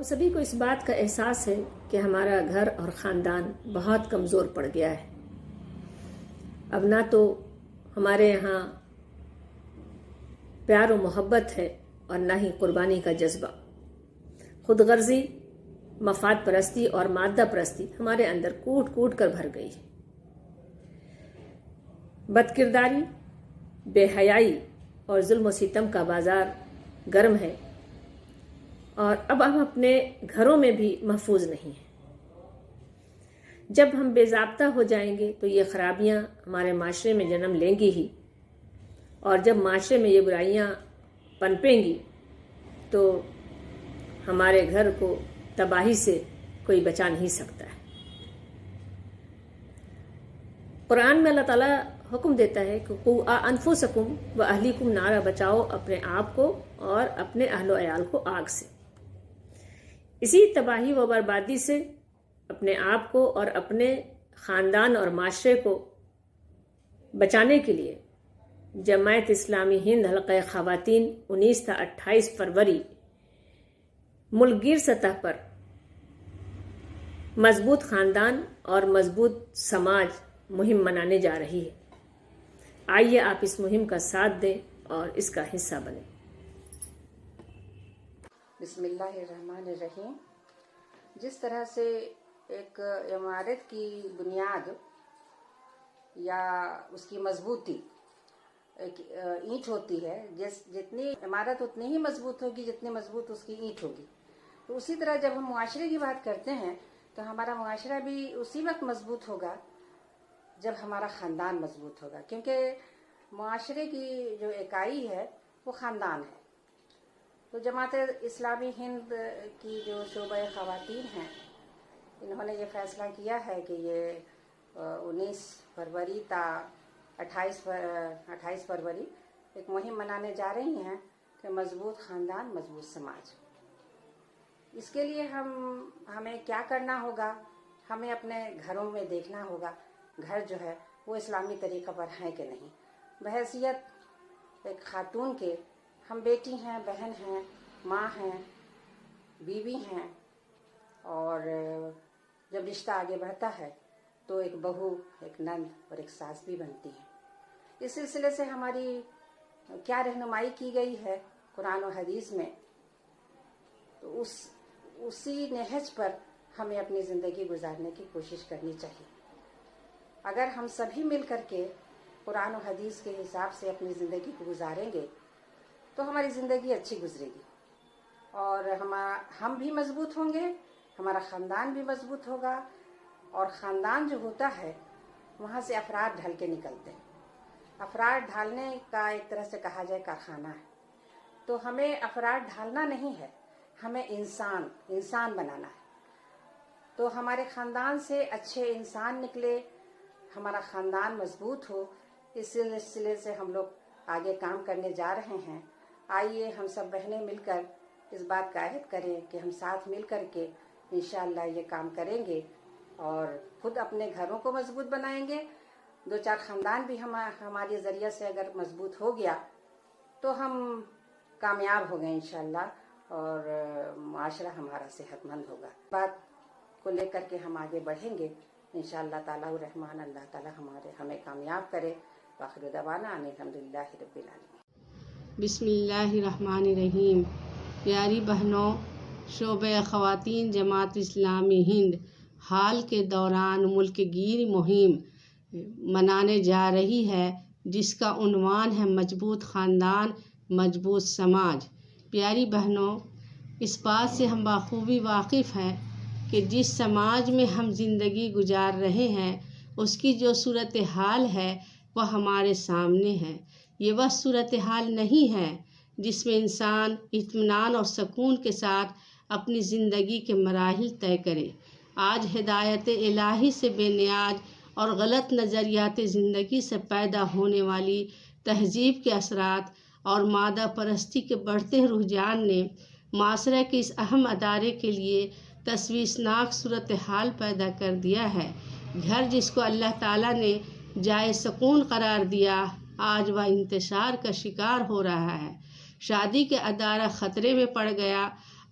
سبھی کو اس بات کا احساس ہے کہ ہمارا گھر اور خاندان بہت کمزور پڑ گیا ہے۔ اب نہ تو ہمارے یہاں پیار و محبت ہے اور نہ ہی قربانی کا جذبہ۔ خود غرضی، مفاد پرستی اور مادہ پرستی ہمارے اندر کوٹ کوٹ کر بھر گئی ہے۔ بد کرداری، بے حیائی اور ظلم و ستم کا بازار گرم ہے، اور اب ہم اپنے گھروں میں بھی محفوظ نہیں ہیں۔ جب ہم بے ضابطہ ہو جائیں گے تو یہ خرابیاں ہمارے معاشرے میں جنم لیں گی ہی، اور جب معاشرے میں یہ برائیاں پنپیں گی تو ہمارے گھر کو تباہی سے کوئی بچا نہیں سکتا ہے۔ قرآن میں اللہ تعالیٰ حکم دیتا ہے کہ قوا انفسکم و اہلیکم نارا، بچاؤ اپنے آپ کو اور اپنے اہل و عیال کو آگ سے۔ اسی تباہی و بربادی سے اپنے آپ کو اور اپنے خاندان اور معاشرے کو بچانے کے لیے جماعت اسلامی ہند حلقہ خواتین 19 تا 28 فروری ملک گیر سطح پر مضبوط خاندان اور مضبوط سماج مہم منانے جا رہی ہے۔ آئیے آپ اس مہم کا ساتھ دیں اور اس کا حصہ بنیں۔ بسم اللہ الرحمن الرحیم۔ جس طرح سے ایک عمارت کی بنیاد یا اس کی مضبوطی ایک اینٹ ہوتی ہے، جتنی عمارت اتنی ہی مضبوط ہوگی جتنی مضبوط اس کی اینٹ ہوگی، تو اسی طرح جب ہم معاشرے کی بات کرتے ہیں تو ہمارا معاشرہ بھی اسی وقت مضبوط ہوگا جب ہمارا خاندان مضبوط ہوگا، کیونکہ معاشرے کی جو اکائی ہے وہ خاندان ہے۔ تو جماعت اسلامی ہند کی جو شعبہ خواتین ہیں، انہوں نے یہ فیصلہ کیا ہے کہ یہ 19 فروری تا 28 فروری ایک مہم منانے جا رہی ہیں کہ مضبوط خاندان مضبوط سماج۔ اس کے لیے ہمیں کیا کرنا ہوگا؟ ہمیں اپنے گھروں میں دیکھنا ہوگا گھر جو ہے وہ اسلامی طریقہ پر ہیں کہ نہیں۔ بحیثیت ایک خاتون کے ہم بیٹی ہیں، بہن ہیں، ماں ہیں، بیوی ہیں، اور جب رشتہ آگے بڑھتا ہے تو ایک بہو، ایک نند اور ایک ساس بھی بنتی ہے۔ اس سلسلے سے ہماری کیا رہنمائی کی گئی ہے قرآن و حدیث میں، تو اسی نہج پر ہمیں اپنی زندگی گزارنے کی کوشش کرنی چاہیے۔ اگر ہم سبھی مل کر کے قرآن و حدیث کے حساب سے اپنی زندگی کو گزاریں گے تو ہماری زندگی اچھی گزرے گی، اور ہم بھی مضبوط ہوں گے، ہمارا خاندان بھی مضبوط ہوگا، اور خاندان جو ہوتا ہے وہاں سے افراد ڈھل کے نکلتے ہیں۔ افراد ڈھالنے کا ایک طرح سے کہا جائے کارخانہ ہے، تو ہمیں افراد ڈھالنا نہیں ہے، ہمیں انسان بنانا ہے۔ تو ہمارے خاندان سے اچھے انسان نکلے، ہمارا خاندان مضبوط ہو، اس سلسلے سے ہم لوگ آگے کام کرنے جا رہے ہیں۔ آئیے ہم سب بہنیں مل کر اس بات کا عہد کریں کہ ہم ساتھ مل کر کے انشاءاللہ یہ کام کریں گے، اور خود اپنے گھروں کو مضبوط بنائیں گے۔ 2-4 خاندان بھی ہمارے ذریعے سے اگر مضبوط ہو گیا تو ہم کامیاب ہو گئے انشاءاللہ، اور معاشرہ ہمارا صحت مند ہوگا۔ بات کو لے کر کے ہم آگے بڑھیں گے انشاءاللہ تعالی الرحمن۔ اللہ تعالی ہمیں کامیاب کرے۔ وآخر دعوانا ان الحمدللہ رب العالمین۔ بسم اللہ الرحمن الرحیم۔ پیاری بہنوں، شعبہ خواتین جماعت اسلامی ہند حال کے دوران ملک گیر مہم منانے جا رہی ہے، جس کا عنوان ہے مضبوط خاندان مضبوط سماج۔ پیاری بہنوں، اس بات سے ہم بخوبی واقف ہیں کہ جس سماج میں ہم زندگی گزار رہے ہیں اس کی جو صورتحال ہے وہ ہمارے سامنے ہے۔ یہ وہ صورتحال نہیں ہے جس میں انسان اطمینان اور سکون کے ساتھ اپنی زندگی کے مراحل طے کرے۔ آج ہدایت الہی سے بے نیاز اور غلط نظریات زندگی سے پیدا ہونے والی تہذیب کے اثرات اور مادہ پرستی کے بڑھتے رجحان نے معاشرے کے اس اہم ادارے کے لیے تشویشناک صورتحال پیدا کر دیا ہے۔ گھر جس کو اللہ تعالیٰ نے جائے سکون قرار دیا، آج وہ انتشار کا شکار ہو رہا ہے۔ شادی کے ادارہ خطرے میں پڑ گیا۔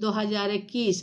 2021